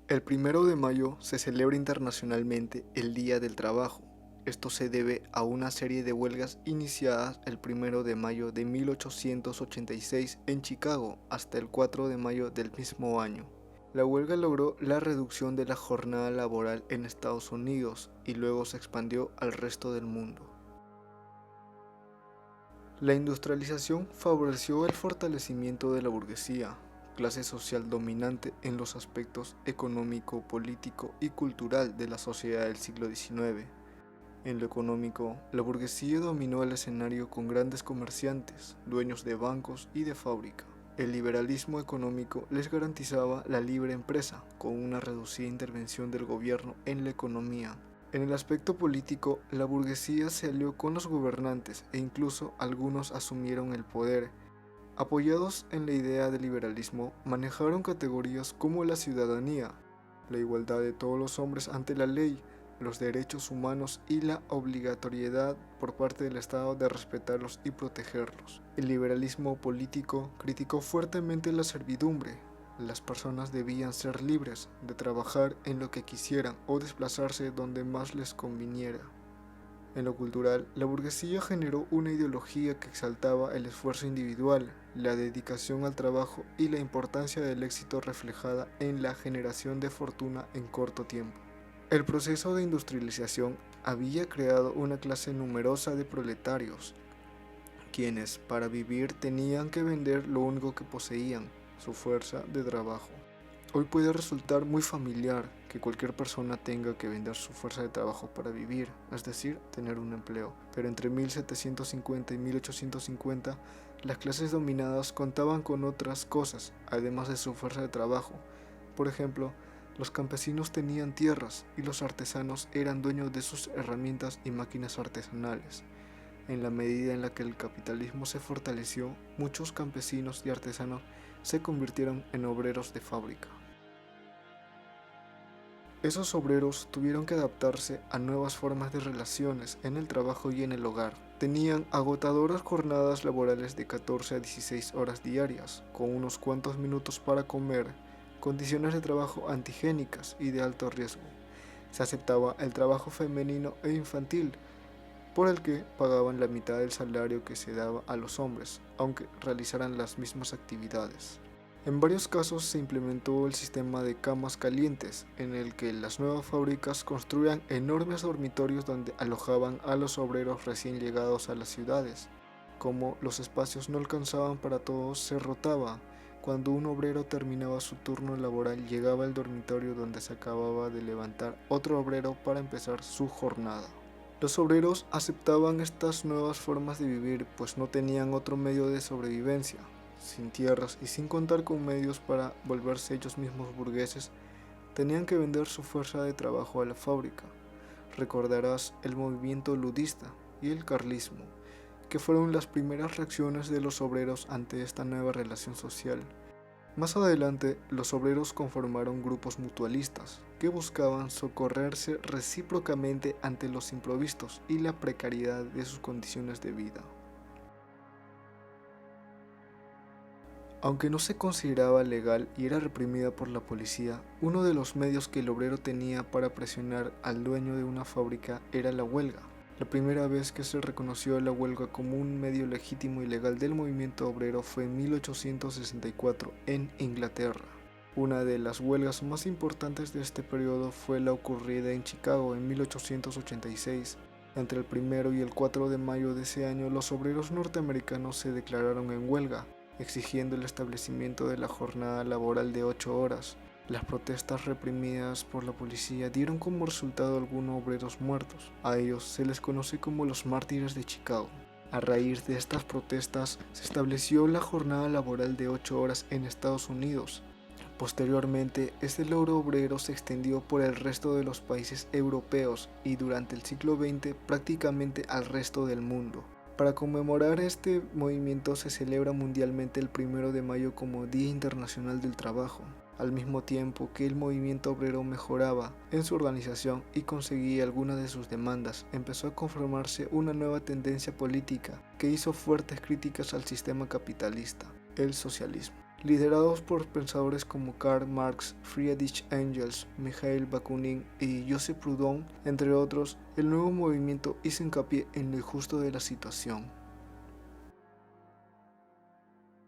El 1 de mayo se celebra internacionalmente el Día del Trabajo. Esto se debe a una serie de huelgas iniciadas el 1 de mayo de 1886 en Chicago hasta el 4 de mayo del mismo año. La huelga logró la reducción de la jornada laboral en Estados Unidos y luego se expandió al resto del mundo. La industrialización favoreció el fortalecimiento de la burguesía, clase social dominante en los aspectos económico, político y cultural de la sociedad del siglo XIX. En lo económico, la burguesía dominó el escenario con grandes comerciantes, dueños de bancos y de fábrica. El liberalismo económico les garantizaba la libre empresa, con una reducida intervención del gobierno en la economía. En el aspecto político, la burguesía se alió con los gobernantes e incluso algunos asumieron el poder. Apoyados en la idea del liberalismo, manejaron categorías como la ciudadanía, la igualdad de todos los hombres ante la ley, los derechos humanos y la obligatoriedad por parte del Estado de respetarlos y protegerlos. El liberalismo político criticó fuertemente la servidumbre. Las personas debían ser libres de trabajar en lo que quisieran o desplazarse donde más les conviniera. En lo cultural, la burguesía generó una ideología que exaltaba el esfuerzo individual, la dedicación al trabajo y la importancia del éxito reflejada en la generación de fortuna en corto tiempo. El proceso de industrialización había creado una clase numerosa de proletarios, quienes para vivir tenían que vender lo único que poseían, su fuerza de trabajo. Hoy puede resultar muy familiar que cualquier persona tenga que vender su fuerza de trabajo para vivir, es decir, tener un empleo. Pero entre 1750 y 1850, las clases dominadas contaban con otras cosas, además de su fuerza de trabajo. Por ejemplo, los campesinos tenían tierras y los artesanos eran dueños de sus herramientas y máquinas artesanales. En la medida en la que el capitalismo se fortaleció, muchos campesinos y artesanos se convirtieron en obreros de fábrica. Esos obreros tuvieron que adaptarse a nuevas formas de relaciones en el trabajo y en el hogar. Tenían agotadoras jornadas laborales de 14 a 16 horas diarias, con unos cuantos minutos para comer, condiciones de trabajo antigénicas y de alto riesgo. Se aceptaba el trabajo femenino e infantil, por el que pagaban la mitad del salario que se daba a los hombres, aunque realizaran las mismas actividades. En varios casos se implementó el sistema de camas calientes, en el que las nuevas fábricas construían enormes dormitorios donde alojaban a los obreros recién llegados a las ciudades. Como los espacios no alcanzaban para todos, se rotaba. Cuando un obrero terminaba su turno laboral, llegaba al dormitorio donde se acababa de levantar otro obrero para empezar su jornada. Los obreros aceptaban estas nuevas formas de vivir, pues no tenían otro medio de sobrevivencia. Sin tierras y sin contar con medios para volverse ellos mismos burgueses, tenían que vender su fuerza de trabajo a la fábrica. Recordarás el movimiento ludista y el carlismo, que fueron las primeras reacciones de los obreros ante esta nueva relación social. Más adelante, los obreros conformaron grupos mutualistas, que buscaban socorrerse recíprocamente ante los imprevistos y la precariedad de sus condiciones de vida. Aunque no se consideraba legal y era reprimida por la policía, uno de los medios que el obrero tenía para presionar al dueño de una fábrica era la huelga. La primera vez que se reconoció la huelga como un medio legítimo y legal del movimiento obrero fue en 1864 en Inglaterra. Una de las huelgas más importantes de este periodo fue la ocurrida en Chicago en 1886. Entre el 1 y el 4 de mayo de ese año, los obreros norteamericanos se declararon en huelga, exigiendo el establecimiento de la jornada laboral de 8 horas. Las protestas reprimidas por la policía dieron como resultado algunos obreros muertos. A ellos se les conoce como los mártires de Chicago. A raíz de estas protestas se estableció la jornada laboral de 8 horas en Estados Unidos. Posteriormente, este logro obrero se extendió por el resto de los países europeos y durante el siglo XX prácticamente al resto del mundo. Para conmemorar este movimiento se celebra mundialmente el 1 de mayo como Día Internacional del Trabajo, al mismo tiempo que el movimiento obrero mejoraba en su organización y conseguía algunas de sus demandas. Empezó a conformarse una nueva tendencia política que hizo fuertes críticas al sistema capitalista, el socialismo. Liderados por pensadores como Karl Marx, Friedrich Engels, Mikhail Bakunin y Joseph Proudhon, entre otros, el nuevo movimiento hizo hincapié en lo injusto de la situación.